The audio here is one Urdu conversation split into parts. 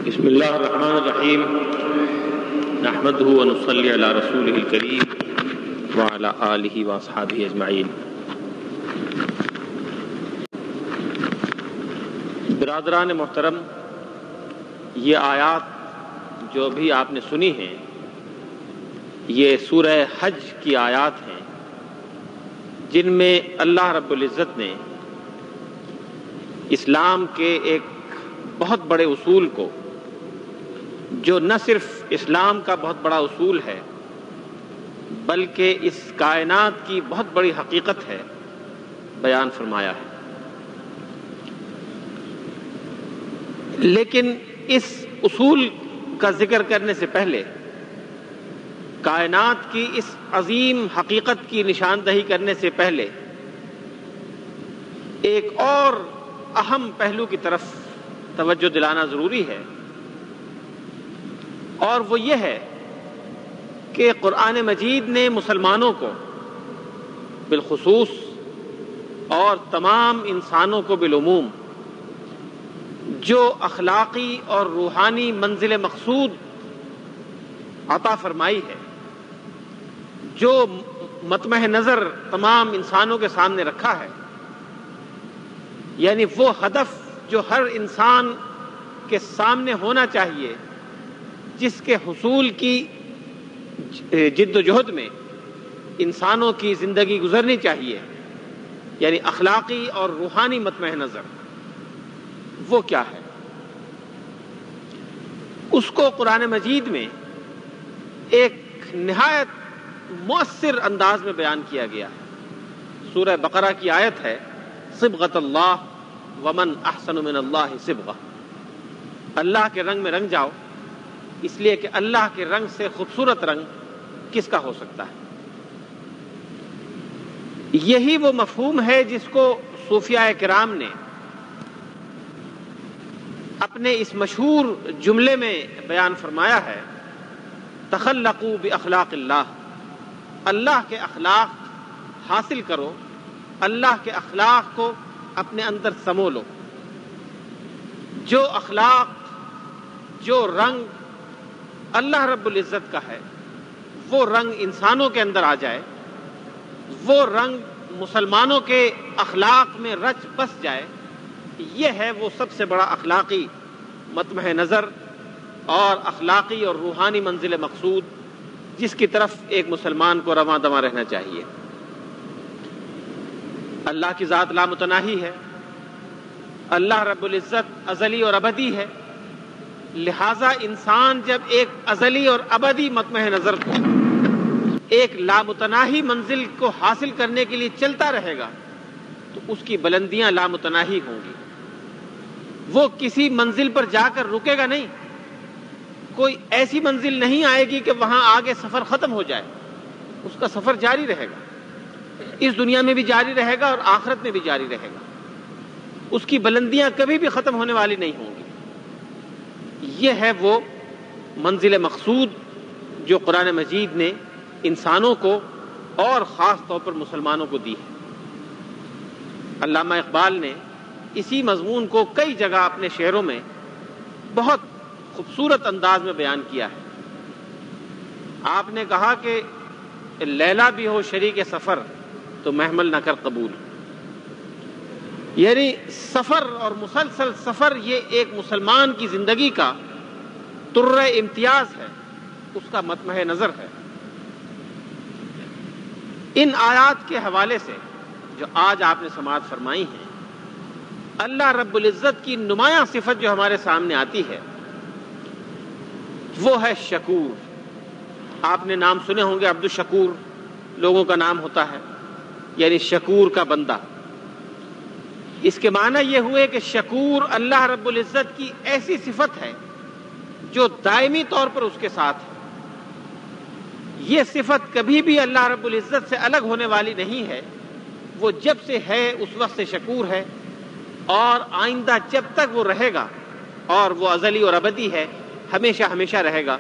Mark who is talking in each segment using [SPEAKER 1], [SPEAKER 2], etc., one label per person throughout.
[SPEAKER 1] بسم اللہ الرحمن الرحیم نحمده ونصلی علی رسولہ الکریم وعلی آلہ واصحابہ اجمعین۔ برادران محترم، یہ آیات جو بھی آپ نے سنی ہیں یہ سورہ حج کی آیات ہیں، جن میں اللہ رب العزت نے اسلام کے ایک بہت بڑے اصول کو، جو نہ صرف اسلام کا بہت بڑا اصول ہے بلکہ اس کائنات کی بہت بڑی حقیقت ہے، بیان فرمایا ہے۔ لیکن اس اصول کا ذکر کرنے سے پہلے کائنات کی اس عظیم حقیقت کی نشاندہی کرنے سے پہلے ایک اور اہم پہلو کی طرف توجہ دلانا ضروری ہے، اور وہ یہ ہے کہ قرآن مجید نے مسلمانوں کو بالخصوص اور تمام انسانوں کو بالعموم جو اخلاقی اور روحانی منزل مقصود عطا فرمائی ہے، جو مطمع نظر تمام انسانوں کے سامنے رکھا ہے، یعنی وہ ہدف جو ہر انسان کے سامنے ہونا چاہیے، جس کے حصول کی جد و جہد میں انسانوں کی زندگی گزرنی چاہیے، یعنی اخلاقی اور روحانی مطمع نظر، وہ کیا ہے؟ اس کو قرآن مجید میں ایک نہایت مؤثر انداز میں بیان کیا گیا ہے۔ سورہ بقرہ کی آیت ہے، صبغۃ اللہ ومن احسن من اللہ صبغہ، اللہ کے رنگ میں رنگ جاؤ، اس لیے کہ اللہ کے رنگ سے خوبصورت رنگ کس کا ہو سکتا ہے؟ یہی وہ مفہوم ہے جس کو صوفیاء کرام نے اپنے اس مشہور جملے میں بیان فرمایا ہے، تخلقوا باخلاق اللہ، اللہ کے اخلاق حاصل کرو، اللہ کے اخلاق کو اپنے اندر سمو لو۔ جو اخلاق، جو رنگ اللہ رب العزت کا ہے، وہ رنگ انسانوں کے اندر آ جائے، وہ رنگ مسلمانوں کے اخلاق میں رچ بس جائے، یہ ہے وہ سب سے بڑا اخلاقی مطمع نظر اور اخلاقی اور روحانی منزل مقصود، جس کی طرف ایک مسلمان کو رواں دواں رہنا چاہیے۔ اللہ کی ذات لامتناہی ہے، اللہ رب العزت ازلی اور ابدی ہے، لہذا انسان جب ایک ازلی اور ابدی مطمع نظر کو، ایک لامتناہی منزل کو حاصل کرنے کے لیے چلتا رہے گا تو اس کی بلندیاں لامتناہی ہوں گی، وہ کسی منزل پر جا کر رکے گا نہیں، کوئی ایسی منزل نہیں آئے گی کہ وہاں آگے سفر ختم ہو جائے، اس کا سفر جاری رہے گا، اس دنیا میں بھی جاری رہے گا اور آخرت میں بھی جاری رہے گا، اس کی بلندیاں کبھی بھی ختم ہونے والی نہیں ہوں گی۔ یہ ہے وہ منزل مقصود جو قرآن مجید نے انسانوں کو اور خاص طور پر مسلمانوں کو دی ہے۔ علامہ اقبال نے اسی مضمون کو کئی جگہ اپنے شعروں میں بہت خوبصورت انداز میں بیان کیا ہے۔ آپ نے کہا کہ لیلا بھی ہو شریک سفر تو محمل نہ کر قبول، یعنی سفر اور مسلسل سفر یہ ایک مسلمان کی زندگی کا طر امتیاز ہے، اس کا مطمع نظر ہے۔ ان آیات کے حوالے سے جو آج آپ نے سماعت فرمائی ہیں، اللہ رب العزت کی نمایاں صفت جو ہمارے سامنے آتی ہے وہ ہے شکور۔ آپ نے نام سنے ہوں گے، عبد الشکور لوگوں کا نام ہوتا ہے، یعنی شکور کا بندہ۔ اس کے معنی یہ ہوئے کہ شکور اللہ رب العزت کی ایسی صفت ہے جو دائمی طور پر اس کے ساتھ ہے۔ یہ صفت کبھی بھی اللہ رب العزت سے الگ ہونے والی نہیں ہے، وہ جب سے ہے اس وقت سے شکور ہے، اور آئندہ جب تک وہ رہے گا، اور وہ ازلی اور ابدی ہے، ہمیشہ ہمیشہ رہے گا،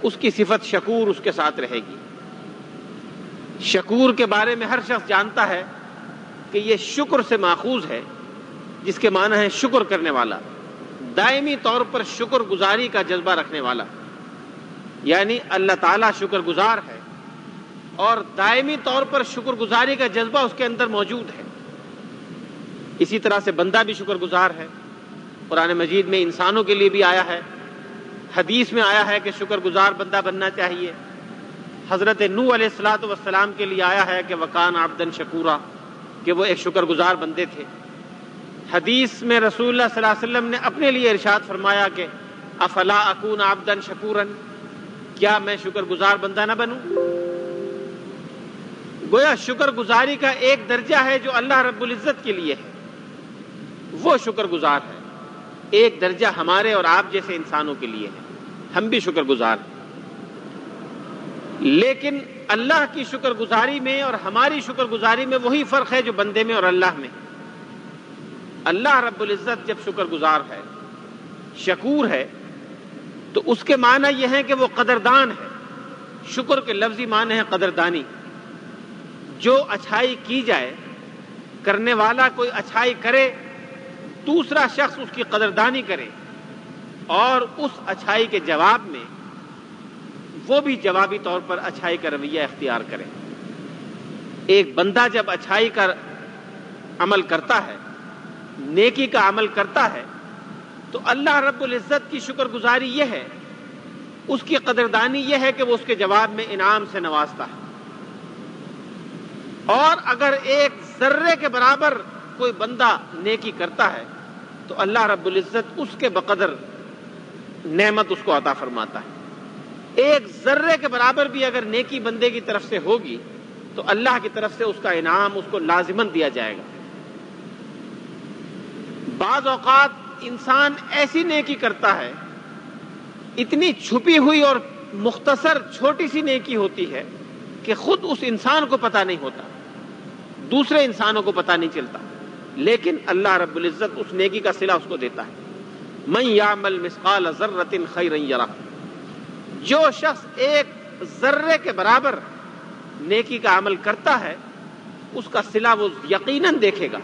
[SPEAKER 1] اس کی صفت شکور اس کے ساتھ رہے گی۔ شکور کے بارے میں ہر شخص جانتا ہے کہ یہ شکر سے ماخوذ ہے، جس کے معنی ہے شکر کرنے والا، دائمی طور پر شکر گزاری کا جذبہ رکھنے والا، یعنی اللہ تعالیٰ شکر گزار ہے اور دائمی طور پر شکر گزاری کا جذبہ اس کے اندر موجود ہے، اسی طرح سے بندہ بھی شکر گزار ہے۔ قرآن مجید میں انسانوں کے لیے بھی آیا ہے، حدیث میں آیا ہے کہ شکر گزار بندہ بننا چاہیے۔ حضرت نوح علیہ السلام کے لیے آیا ہے کہ وکان عبدن شکورا، کہ وہ ایک شکر گزار بندے تھے۔ حدیث میں رسول اللہ صلی اللہ علیہ وسلم نے اپنے لیے ارشاد فرمایا کہ افلا اکون عبدن شکورن، کیا میں شکر گزار بندہ نہ بنوں؟ گویا شکر گزاری کا ایک درجہ ہے جو اللہ رب العزت کے لیے ہے، وہ شکر گزار ہے۔ ایک درجہ ہمارے اور آپ جیسے انسانوں کے لیے ہے، ہم بھی شکر گزار ہیں۔ لیکن اللہ کی شکر گزاری میں اور ہماری شکر گزاری میں وہی فرق ہے جو بندے میں اور اللہ میں۔ اللہ رب العزت جب شکر گزار ہے، شکور ہے، تو اس کے معنی یہ ہے کہ وہ قدردان ہے۔ شکر کے لفظی معنی ہے قدردانی۔ جو اچھائی کی جائے، کرنے والا کوئی اچھائی کرے، دوسرا شخص اس کی قدردانی کرے اور اس اچھائی کے جواب میں وہ بھی جوابی طور پر اچھائی کا رویہ اختیار کرے۔ ایک بندہ جب اچھائی کا عمل کرتا ہے، نیکی کا عمل کرتا ہے، تو اللہ رب العزت کی شکر گزاری یہ ہے، اس کی قدردانی یہ ہے کہ وہ اس کے جواب میں انعام سے نوازتا ہے۔ اور اگر ایک ذرے کے برابر کوئی بندہ نیکی کرتا ہے تو اللہ رب العزت اس کے بقدر نعمت اس کو عطا فرماتا ہے۔ ایک ذرے کے برابر بھی اگر نیکی بندے کی طرف سے ہوگی تو اللہ کی طرف سے اس کا انعام اس کو لازماً دیا جائے گا۔ بعض اوقات انسان ایسی نیکی کرتا ہے، اتنی چھپی ہوئی اور مختصر چھوٹی سی نیکی ہوتی ہے کہ خود اس انسان کو پتہ نہیں ہوتا، دوسرے انسانوں کو پتہ نہیں چلتا، لیکن اللہ رب العزت اس نیکی کا صلہ اس کو دیتا ہے۔ من یعمل مثقال ذرۃ خیرا یرہ، جو شخص ایک ذرے کے برابر نیکی کا عمل کرتا ہے اس کا صلہ وہ یقیناً دیکھے گا۔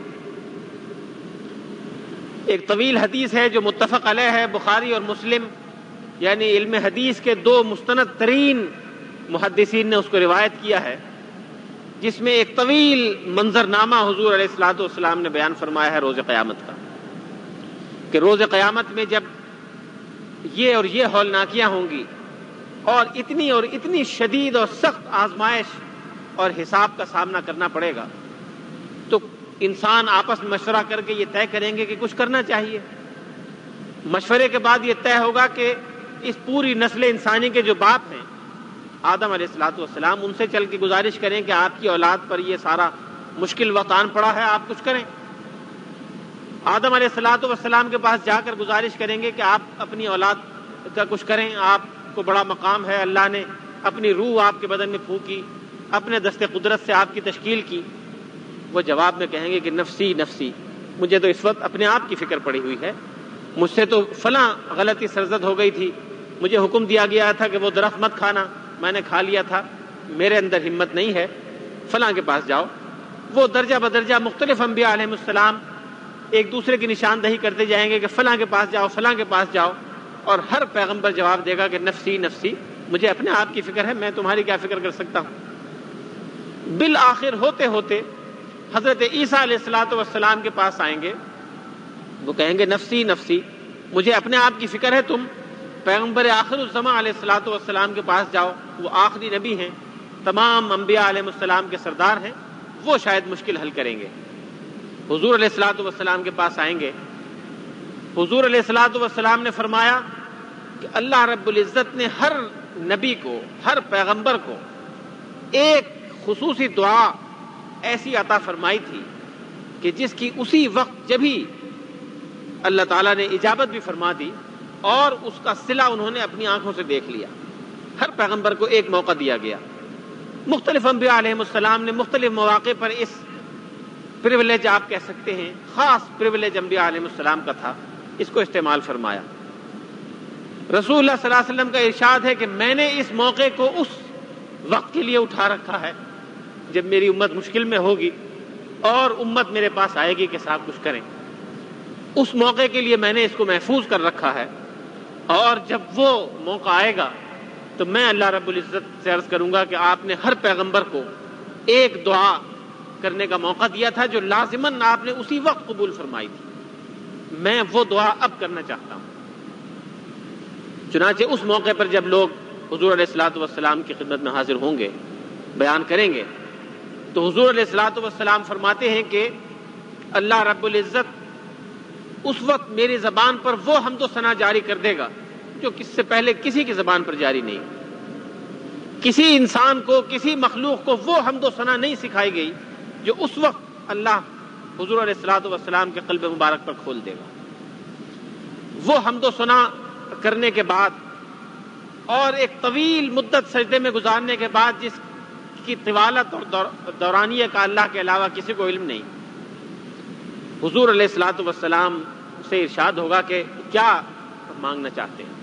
[SPEAKER 1] ایک طویل حدیث ہے جو متفق علیہ ہے، بخاری اور مسلم، یعنی علم حدیث کے دو مستند ترین محدثین نے اس کو روایت کیا ہے، جس میں ایک طویل منظرنامہ حضور علیہ الصلوۃ والسلام نے بیان فرمایا ہے روز قیامت کا، کہ روز قیامت میں جب یہ اور یہ ہولناکیاں ہوں گی اور اتنی شدید اور سخت آزمائش اور حساب کا سامنا کرنا پڑے گا، تو انسان آپس میں مشورہ کر کے یہ طے کریں گے کہ کچھ کرنا چاہیے۔ مشورے کے بعد یہ طے ہوگا کہ اس پوری نسل انسانی کے جو باپ ہیں آدم علیہ الصلوۃ والسلام، ان سے چل کے گزارش کریں کہ آپ کی اولاد پر یہ سارا مشکل وقت آن پڑا ہے، آپ کچھ کریں۔ آدم علیہ الصلوۃ والسلام کے پاس جا کر گزارش کریں گے کہ آپ اپنی اولاد کا کچھ کریں، آپ کو بڑا مقام ہے، اللہ نے اپنی روح آپ کے بدن میں پھونکی، اپنے دست قدرت سے آپ کی تشکیل کی۔ وہ جواب میں کہیں گے کہ نفسی نفسی، مجھے تو اس وقت اپنے آپ کی فکر پڑی ہوئی ہے، مجھ سے تو فلاں غلطی سرزد ہو گئی تھی، مجھے حکم دیا گیا تھا کہ وہ درخت مت کھانا، میں نے کھا لیا تھا، میرے اندر ہمت نہیں ہے، فلاں کے پاس جاؤ۔ وہ درجہ بدرجہ مختلف انبیاء علیہ السلام ایک دوسرے کی نشاندہی کرتے جائیں گے کہ فلاں کے پاس جاؤ، فلاں کے پاس جاؤ، اور ہر پیغمبر جواب دے گا کہ نفسی نفسی، مجھے اپنے آپ کی فکر ہے، میں تمہاری کیا فکر کر سکتا ہوں۔ بالآخر ہوتے ہوتے حضرت عیسیٰ علیہ الصلوۃ والسلام کے پاس آئیں گے، وہ کہیں گے نفسی نفسی، مجھے اپنے آپ کی فکر ہے، تم پیغمبر آخر الزمان علیہ الصلوۃ والسلام کے پاس جاؤ، وہ آخری نبی ہیں، تمام انبیاء علیہ السلام کے سردار ہیں، وہ شاید مشکل حل کریں گے۔ حضور علیہ الصلوۃ والسلام کے پاس آئیں گے، حضور علیہ الصلوۃ والسلام نے فرمایا کہ اللہ رب العزت نے ہر نبی کو، ہر پیغمبر کو ایک خصوصی دعا ایسی عطا فرمائی تھی کہ جس کی اسی وقت جبھی اللہ تعالیٰ نے اجابت بھی فرما دی اور اس کا صلہ انہوں نے اپنی آنکھوں سے دیکھ لیا۔ ہر پیغمبر کو ایک موقع دیا گیا۔ مختلف انبیاء علیہ السلام نے مختلف مواقع پر اس پریولیج، آپ کہہ سکتے ہیں خاص پریولیج انبیاء علیہ السلام کا تھا، اس کو استعمال فرمایا۔ رسول اللہ صلی اللہ علیہ وسلم کا ارشاد ہے کہ میں نے اس موقع کو اس وقت کے لیے اٹھا رکھا ہے جب میری امت مشکل میں ہوگی اور امت میرے پاس آئے گی کہ صاحب کچھ کریں۔ اس موقع کے لیے میں نے اس کو محفوظ کر رکھا ہے، اور جب وہ موقع آئے گا تو میں اللہ رب العزت سے عرض کروں گا کہ آپ نے ہر پیغمبر کو ایک دعا کرنے کا موقع دیا تھا جو لازماً آپ نے اسی وقت قبول فرمائی تھی، میں وہ دعا اب کرنا چاہتا ہوں۔ چنانچہ اس موقع پر جب لوگ حضور علیہ الصلوۃ والسلام کی خدمت میں حاضر ہوں گے، بیان کریں گے، تو حضور علیہ الصلوۃ والسلام فرماتے ہیں کہ اللہ رب العزت اس وقت میری زبان پر وہ حمد و ثنا جاری کر دے گا جو کس سے پہلے کسی کی زبان پر جاری نہیں، کسی انسان کو، کسی مخلوق کو وہ حمد و ثنا نہیں سکھائی گئی جو اس وقت اللہ حضور علیہ الصلوۃ والسلام کے قلب مبارک پر کھول دے گا۔ وہ حمد و ثنا کرنے کے بعد اور ایک طویل مدت سجدے میں گزارنے کے بعد، جس کی طوالت اور دورانیہ کا اللہ کے علاوہ کسی کو علم نہیں، حضور علیہ الصلوۃ والسلام سے ارشاد ہوگا کہ کیا مانگنا چاہتے ہیں،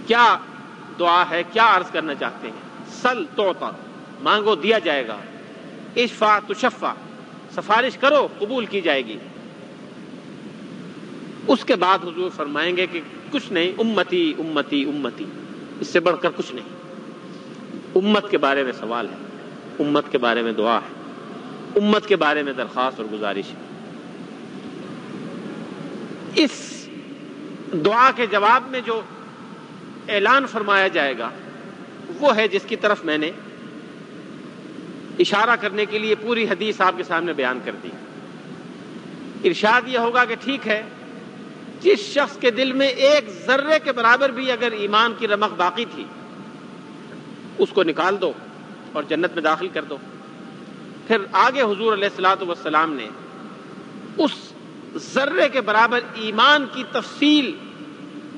[SPEAKER 1] کیا دعا ہے، کیا عرض کرنا چاہتے ہیں؟ سل تعطا، مانگو دیا جائے گا، اشفع تشفع، سفارش کرو قبول کی جائے گی۔ اس کے بعد حضور فرمائیں گے کہ کچھ نہیں، امتی امتی امتی، اس سے بڑھ کر کچھ نہیں۔ امت کے بارے میں سوال ہے، امت کے بارے میں دعا ہے، امت کے بارے میں درخواست اور گزارش ہے۔ اس دعا کے جواب میں جو اعلان فرمایا جائے گا وہ ہے جس کی طرف میں نے اشارہ کرنے کے لیے پوری حدیث آپ کے سامنے بیان کر دی۔ ارشاد یہ ہوگا کہ ٹھیک ہے، جس شخص کے دل میں ایک ذرے کے برابر بھی اگر ایمان کی رمق باقی تھی اس کو نکال دو اور جنت میں داخل کر دو۔ پھر آگے حضور علیہ الصلوۃ والسلام نے اس ذرے کے برابر ایمان کی تفصیل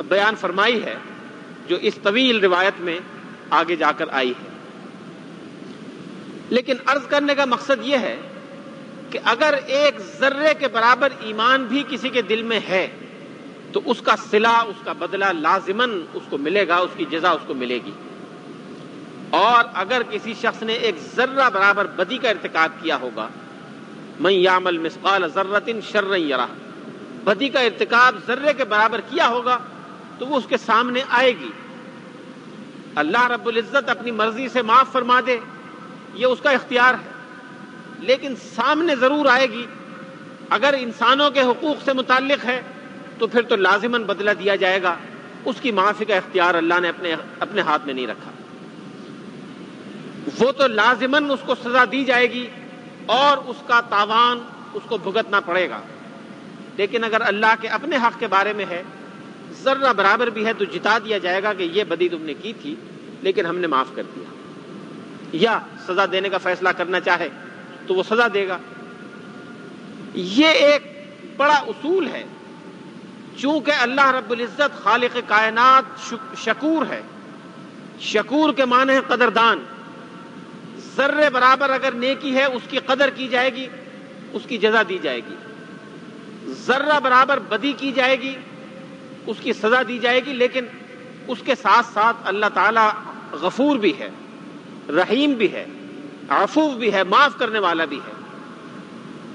[SPEAKER 1] بیان فرمائی ہے جو اس طویل روایت میں آگے جا کر آئی ہے۔ لیکن عرض کرنے کا مقصد یہ ہے کہ اگر ایک ذرے کے برابر ایمان بھی کسی کے دل میں ہے تو اس کا صلہ، اس کا بدلہ لازماً اس کو ملے گا، اس کی جزا اس کو ملے گی۔ اور اگر کسی شخص نے ایک ذرہ برابر بدی کا ارتکاب کیا ہوگا، من یعمل مثقال ذرۃ شرا یرہ، بدی کا ارتکاب ذرے کے برابر کیا ہوگا تو وہ اس کے سامنے آئے گی۔ اللہ رب العزت اپنی مرضی سے معاف فرما دے یہ اس کا اختیار ہے، لیکن سامنے ضرور آئے گی۔ اگر انسانوں کے حقوق سے متعلق ہے تو پھر تو لازماً بدلہ دیا جائے گا، اس کی معافی کا اختیار اللہ نے اپنے ہاتھ میں نہیں رکھا، وہ تو لازماً اس کو سزا دی جائے گی اور اس کا تاوان اس کو بھگتنا پڑے گا۔ لیکن اگر اللہ کے اپنے حق کے بارے میں ہے، ذرہ برابر بھی ہے، تو جتا دیا جائے گا کہ یہ بدی تم نے کی تھی لیکن ہم نے معاف کر دیا، یا سزا دینے کا فیصلہ کرنا چاہے تو وہ سزا دے گا۔ یہ ایک بڑا اصول ہے، چونکہ اللہ رب العزت خالق کائنات شکور ہے۔ شکور کے معنی ہے قدردان۔ ذرے برابر اگر نیکی ہے اس کی قدر کی جائے گی، اس کی جزا دی جائے گی۔ ذرہ برابر بدی کی جائے گی، اس کی سزا دی جائے گی، لیکن اس کے ساتھ ساتھ اللہ تعالی غفور بھی ہے، رحیم بھی ہے، عفو بھی ہے، معاف کرنے والا بھی ہے۔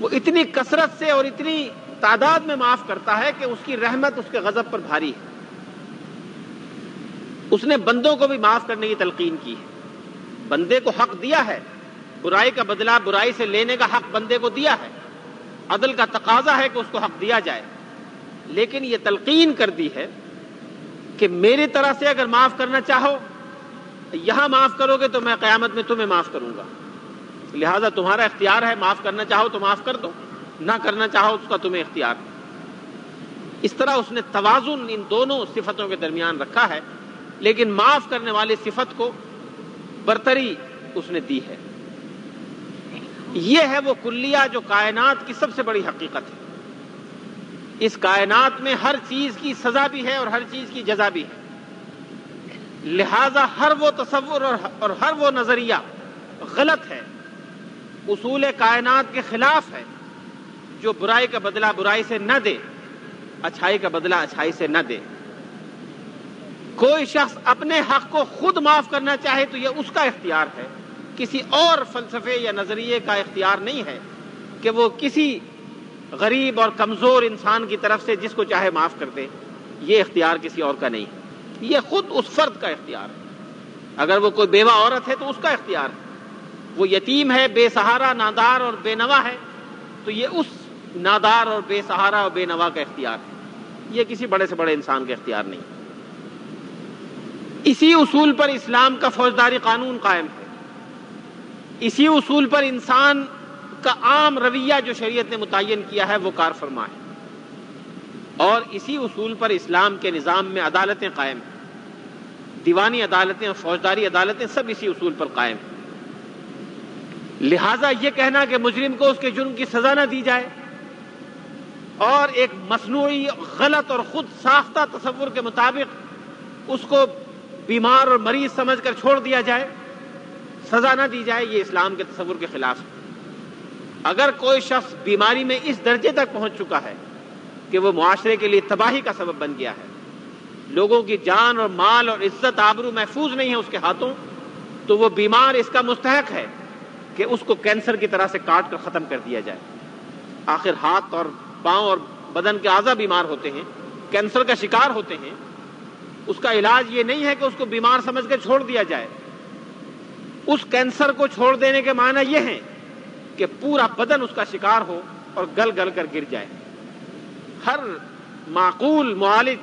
[SPEAKER 1] وہ اتنی کثرت سے اور اتنی تعداد میں معاف کرتا ہے کہ اس کی رحمت اس کے غضب پر بھاری ہے۔ اس نے بندوں کو بھی معاف کرنے کی تلقین کی ہے، بندے کو حق دیا ہے، برائی کا بدلہ برائی سے لینے کا حق بندے کو دیا ہے، عدل کا تقاضا ہے کہ اس کو حق دیا جائے، لیکن یہ تلقین کر دی ہے کہ میری طرح سے اگر معاف کرنا چاہو، یہاں معاف کرو گے تو میں قیامت میں تمہیں معاف کروں گا، لہذا تمہارا اختیار ہے، معاف کرنا چاہو تو معاف کر دو، نہ کرنا چاہو اس کا تمہیں اختیار۔ اس طرح اس نے توازن ان دونوں صفتوں کے درمیان رکھا ہے، لیکن معاف کرنے والی صفت کو برتری اس نے دی ہے۔ یہ ہے وہ کلیہ جو کائنات کی سب سے بڑی حقیقت ہے۔ اس کائنات میں ہر چیز کی سزا بھی ہے اور ہر چیز کی جزا بھی ہے، لہذا ہر وہ تصور اور ہر وہ نظریہ غلط ہے، اصول کائنات کے خلاف ہے، جو برائی کا بدلہ برائی سے نہ دے، اچھائی کا بدلہ اچھائی سے نہ دے۔ کوئی شخص اپنے حق کو خود معاف کرنا چاہے تو یہ اس کا اختیار ہے، کسی اور فلسفے یا نظریے کا اختیار نہیں ہے کہ وہ کسی غریب اور کمزور انسان کی طرف سے جس کو چاہے معاف کر دے، یہ اختیار کسی اور کا نہیں ہے، یہ خود اس فرد کا اختیار ہے۔ اگر وہ کوئی بیوہ عورت ہے تو اس کا اختیار ہے، وہ یتیم ہے، بے سہارا، نادار اور بے نوا ہے، تو یہ اس نادار اور بے سہارا اور بے نوا کا اختیار ہے، یہ کسی بڑے سے بڑے انسان کا اختیار نہیں۔ اسی اصول پر اسلام کا فوجداری قانون قائم ہے، اسی اصول پر انسان کا عام رویہ جو شریعت نے متعین کیا ہے وہ کار فرما ہے، اور اسی اصول پر اسلام کے نظام میں عدالتیں قائم ہیں، دیوانی عدالتیں اور فوجداری عدالتیں سب اسی اصول پر قائم ہیں۔ لہٰذا یہ کہنا کہ مجرم کو اس کے جرم کی سزا نہ دی جائے اور ایک مصنوعی غلط اور خود ساختہ تصور کے مطابق اس کو بیمار اور مریض سمجھ کر چھوڑ دیا جائے، سزا نہ دی جائے، یہ اسلام کے تصور کے خلاف ہے۔ اگر کوئی شخص بیماری میں اس درجے تک پہنچ چکا ہے کہ وہ معاشرے کے لیے تباہی کا سبب بن گیا ہے، لوگوں کی جان اور مال اور عزت آبرو محفوظ نہیں ہے اس کے ہاتھوں، تو وہ بیمار اس کا مستحق ہے کہ اس کو کینسر کی طرح سے کاٹ کر ختم کر دیا جائے۔ آخر ہاتھ اور پاؤں اور بدن کے اعضاء بیمار ہوتے ہیں، کینسر کا شکار ہوتے ہیں، اس کا علاج یہ نہیں ہے کہ اس کو بیمار سمجھ کر چھوڑ دیا جائے۔ اس کینسر کو چھوڑ دینے کے معنی یہ ہیں کہ پورا بدن اس کا شکار ہو اور گل گل کر گر جائے۔ ہر معقول معالج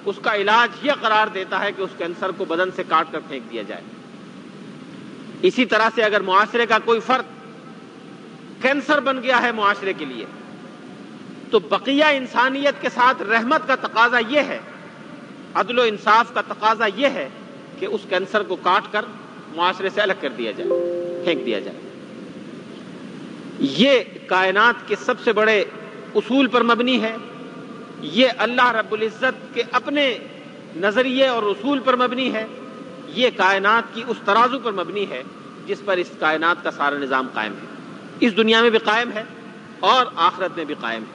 [SPEAKER 1] اس کا علاج یہ قرار دیتا ہے کہ اس کینسر کو بدن سے کاٹ کر پھینک دیا جائے۔ اسی طرح سے اگر معاشرے کا کوئی فرد کینسر بن گیا ہے معاشرے کے لیے، تو بقیہ انسانیت کے ساتھ رحمت کا تقاضا یہ ہے، عدل و انصاف کا تقاضا یہ ہے کہ اس کینسر کو کاٹ کر معاشرے سے الگ کر دیا جائے، پھینک دیا جائے۔ یہ کائنات کے سب سے بڑے اصول پر مبنی ہے، یہ اللہ رب العزت کے اپنے نظریے اور اصول پر مبنی ہے، یہ کائنات کی اس ترازو پر مبنی ہے جس پر اس کائنات کا سارا نظام قائم ہے، اس دنیا میں بھی قائم ہے اور آخرت میں بھی قائم ہے۔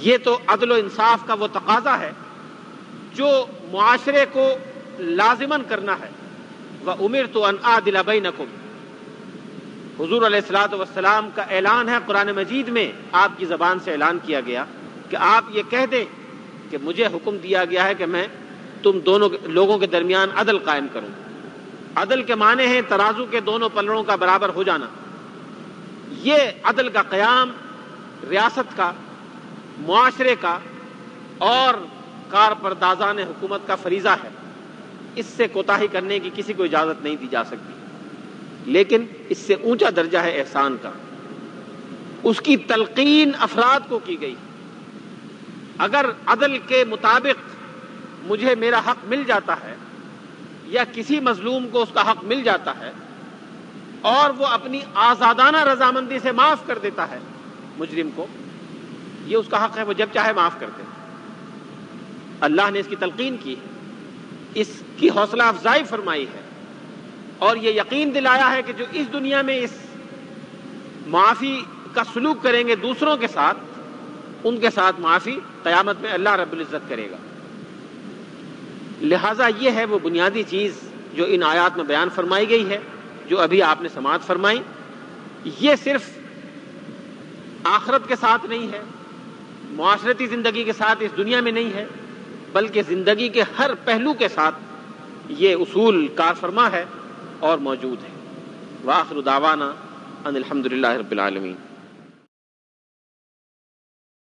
[SPEAKER 1] یہ تو عدل و انصاف کا وہ تقاضا ہے جو معاشرے کو لازماً کرنا ہے۔ وَأُمِرْتُ أَنْ أَعْدِلَ بَيْنَكُمْ، حضور علیہ الصلوۃ والسلام کا اعلان ہے قرآن مجید میں، آپ کی زبان سے اعلان کیا گیا کہ آپ یہ کہہ دیں کہ مجھے حکم دیا گیا ہے کہ میں تم دونوں لوگوں کے درمیان عدل قائم کروں۔ عدل کے معنی ہیں ترازو کے دونوں پلڑوں کا برابر ہو جانا۔ یہ عدل کا قیام ریاست کا، معاشرے کا اور کارپردازان حکومت کا فریضہ ہے، اس سے کوتاہی کرنے کی کسی کو اجازت نہیں دی جا سکتی۔ لیکن اس سے اونچا درجہ ہے احسان کا، اس کی تلقین افراد کو کی گئی۔ اگر عدل کے مطابق مجھے میرا حق مل جاتا ہے یا کسی مظلوم کو اس کا حق مل جاتا ہے اور وہ اپنی آزادانہ رضامندی سے معاف کر دیتا ہے مجرم کو، یہ اس کا حق ہے، وہ جب چاہے معاف کر دے۔ اللہ نے اس کی تلقین کی، اس کی حوصلہ افزائی فرمائی ہے اور یہ یقین دلایا ہے کہ جو اس دنیا میں اس معافی کا سلوک کریں گے دوسروں کے ساتھ، ان کے ساتھ معافی قیامت میں اللہ رب العزت کرے گا۔ لہٰذا یہ ہے وہ بنیادی چیز جو ان آیات میں بیان فرمائی گئی ہے، جو ابھی آپ نے سماعت فرمائی۔ یہ صرف آخرت کے ساتھ نہیں ہے، معاشرتی زندگی کے ساتھ اس دنیا میں نہیں ہے، بلکہ زندگی کے ہر پہلو کے ساتھ یہ اصول کار فرما ہے اور موجود ہے۔ وآخر دعوانا ان الحمدللہ رب العالمین۔